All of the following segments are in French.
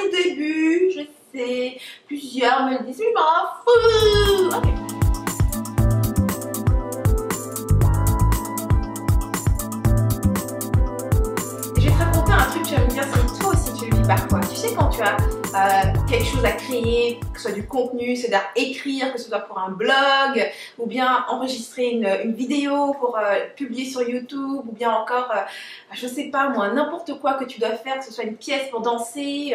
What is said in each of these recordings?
les débuts, je sais, plusieurs me le disent, mais m'en fous. Ok. Je vais te raconter un truc, tu vas me dire si toi aussi tu le vis parfois. Tu sais, quand tu as quelque chose à créer, que ce soit du contenu, c'est-à-dire écrire, que ce soit pour un blog, ou bien enregistrer une vidéo pour publier sur YouTube, ou bien encore, je sais pas moi, n'importe quoi que tu dois faire, que ce soit une pièce pour danser.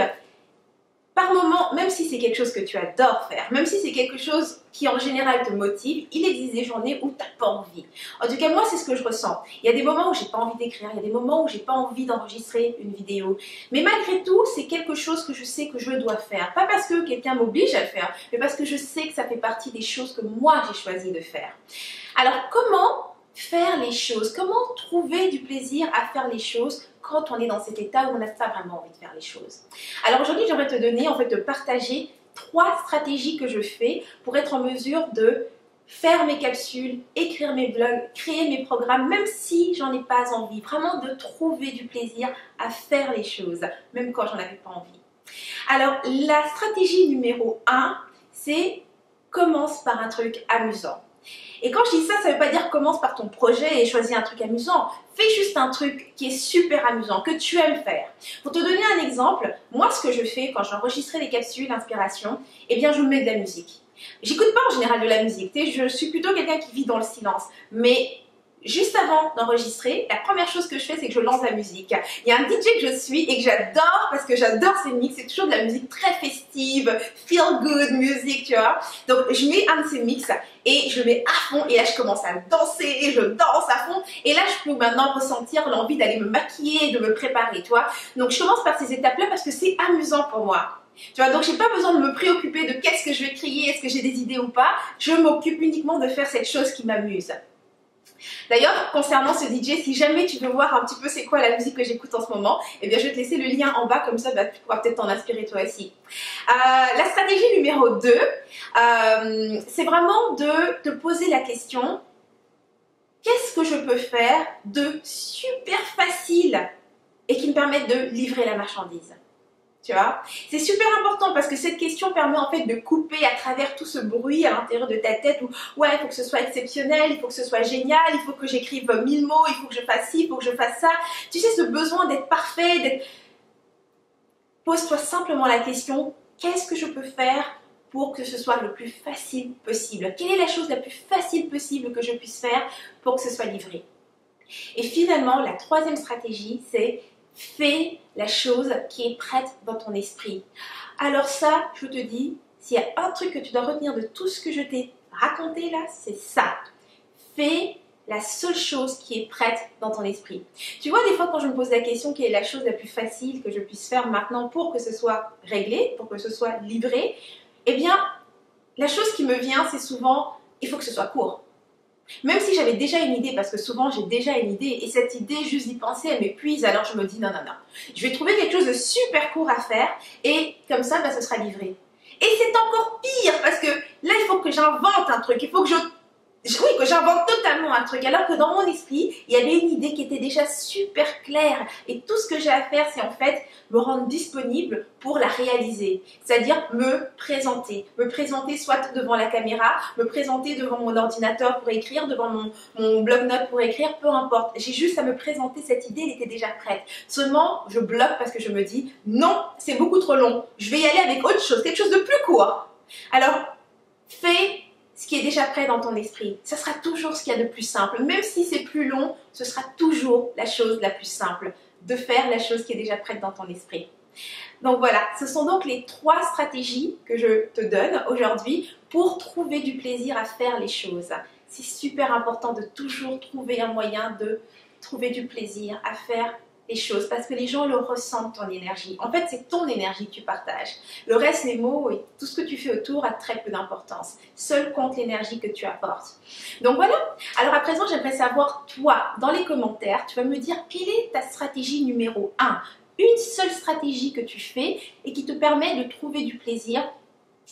Par moment, même si c'est quelque chose que tu adores faire, même si c'est quelque chose qui en général te motive, il existe des journées où tu n'as pas envie. En tout cas, moi, c'est ce que je ressens. Il y a des moments où j'ai pas envie d'écrire, il y a des moments où j'ai pas envie d'enregistrer une vidéo. Mais malgré tout, c'est quelque chose que je sais que je dois faire. Pas parce que quelqu'un m'oblige à le faire, mais parce que je sais que ça fait partie des choses que moi, j'ai choisi de faire. Alors, comment faire les choses? Comment trouver du plaisir à faire les choses quand on est dans cet état où on n'a pas vraiment envie de faire les choses? Alors aujourd'hui, j'aimerais te donner, en fait, de partager 3 stratégies que je fais pour être en mesure de faire mes capsules, écrire mes blogs, créer mes programmes, même si j'en ai pas envie. Vraiment de trouver du plaisir à faire les choses, même quand j'en avais pas envie. Alors, la stratégie numéro 1, c'est commence par un truc amusant. Et quand je dis ça, ça ne veut pas dire commence par ton projet et choisis un truc amusant. Fais juste un truc qui est super amusant, que tu aimes faire. Pour te donner un exemple, moi ce que je fais quand j'enregistrais les capsules d'inspiration, eh bien je mets de la musique. J'écoute pas en général de la musique, je suis plutôt quelqu'un qui vit dans le silence. Mais juste avant d'enregistrer, la première chose que je fais, c'est que je lance la musique. Il y a un DJ que je suis et que j'adore parce que j'adore ses mix. C'est toujours de la musique très festive, feel good music, tu vois. Donc, je mets un de ces mix et je le mets à fond. Et là, je commence à danser et je danse à fond. Et là, je peux maintenant ressentir l'envie d'aller me maquiller et de me préparer, tu vois. Donc, je commence par ces étapes-là parce que c'est amusant pour moi. Tu vois, donc j'ai pas besoin de me préoccuper de qu'est-ce que je vais crier, est-ce que j'ai des idées ou pas. Je m'occupe uniquement de faire cette chose qui m'amuse. D'ailleurs, concernant ce DJ, si jamais tu veux voir un petit peu c'est quoi la musique que j'écoute en ce moment, eh bien je vais te laisser le lien en bas, comme ça tu pourras peut-être t'en inspirer toi aussi. La stratégie numéro 2, c'est vraiment de te poser la question, qu'est-ce que je peux faire de super facile et qui me permette de livrer la marchandise? Tu vois, c'est super important parce que cette question permet en fait de couper à travers tout ce bruit à l'intérieur de ta tête où ouais, il faut que ce soit exceptionnel, il faut que ce soit génial, il faut que j'écrive 1000 mots, il faut que je fasse ci, il faut que je fasse ça. Tu sais, ce besoin d'être parfait, pose-toi simplement la question, qu'est-ce que je peux faire pour que ce soit le plus facile possible? Quelle est la chose la plus facile possible que je puisse faire pour que ce soit livré? Et finalement, la 3e stratégie, c'est fais la chose qui est prête dans ton esprit. Alors ça, je te dis, s'il y a un truc que tu dois retenir de tout ce que je t'ai raconté là, c'est ça. Fais la seule chose qui est prête dans ton esprit. Tu vois, des fois quand je me pose la question, quelle est la chose la plus facile que je puisse faire maintenant pour que ce soit réglé, pour que ce soit livré, eh bien, la chose qui me vient, c'est souvent, il faut que ce soit court. Même si j'avais déjà une idée, parce que souvent j'ai déjà une idée, et cette idée, juste d'y penser, elle m'épuise, alors je me dis non, non, non. Je vais trouver quelque chose de super court à faire, et comme ça, bah, ce sera livré. Et c'est encore pire, parce que là, il faut que j'invente un truc, il faut que que j'invente totalement un truc, alors que dans mon esprit, il y avait une idée qui était déjà super claire, et tout ce que j'ai à faire, c'est en fait me rendre disponible pour la réaliser, c'est-à-dire me présenter soit devant la caméra, me présenter devant mon ordinateur pour écrire, devant mon bloc-notes pour écrire, peu importe, j'ai juste à me présenter, cette idée, elle était déjà prête. Seulement, je bloque parce que je me dis, non, c'est beaucoup trop long, je vais y aller avec autre chose, quelque chose de plus court. Alors, fais ce qui est déjà prêt dans ton esprit. Ça sera toujours ce qu'il y a de plus simple. Même si c'est plus long, ce sera toujours la chose la plus simple, de faire la chose qui est déjà prête dans ton esprit. Donc voilà, ce sont donc les 3 stratégies que je te donne aujourd'hui pour trouver du plaisir à faire les choses. C'est super important de toujours trouver un moyen de trouver du plaisir à faire les choses parce que les gens le ressentent, ton énergie. En fait, c'est ton énergie que tu partages. Le reste, les mots et tout ce que tu fais autour a très peu d'importance. Seul compte l'énergie que tu apportes. Donc voilà. Alors à présent, j'aimerais savoir, toi, dans les commentaires, tu vas me dire quelle est ta stratégie numéro 1. Une seule stratégie que tu fais et qui te permet de trouver du plaisir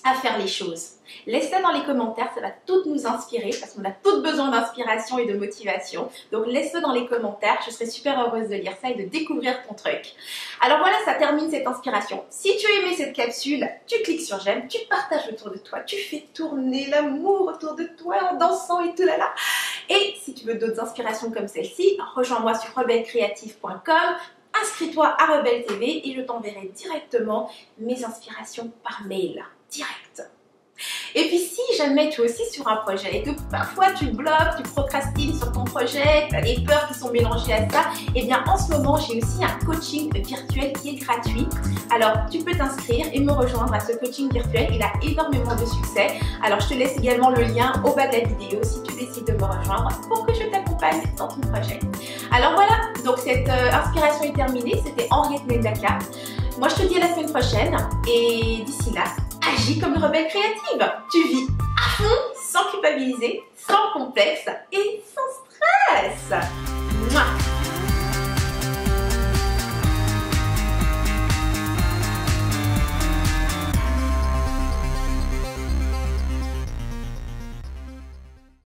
à faire les choses. Laisse-le dans les commentaires, ça va toutes nous inspirer parce qu'on a toutes besoin d'inspiration et de motivation. Donc laisse-le dans les commentaires, je serai super heureuse de lire ça et de découvrir ton truc. Alors voilà, ça termine cette inspiration. Si tu as aimé cette capsule, tu cliques sur j'aime, tu partages autour de toi, tu fais tourner l'amour autour de toi en dansant et tout là là. Et si tu veux d'autres inspirations comme celle-ci, rejoins-moi sur rebellecreative.com. Inscris-toi à Rebelle TV et je t'enverrai directement mes inspirations par mail, direct. Et puis si jamais tu es aussi sur un projet et que parfois tu bloques, tu procrastines sur ton projet, tu as des peurs qui sont mélangées à ça, et bien en ce moment j'ai aussi un coaching virtuel qui est gratuit. Alors tu peux t'inscrire et me rejoindre à ce coaching virtuel, il a énormément de succès. Alors je te laisse également le lien au bas de la vidéo si tu décides de me rejoindre pour que je t'accompagne dans ton projet. Alors voilà, donc cette inspiration est terminée, c'était Henriette Mendaka. Moi je te dis à la semaine prochaine et d'ici là, agis comme une rebelle créative. Tu vis à fond, sans culpabiliser, sans complexe et sans stress. Mouah.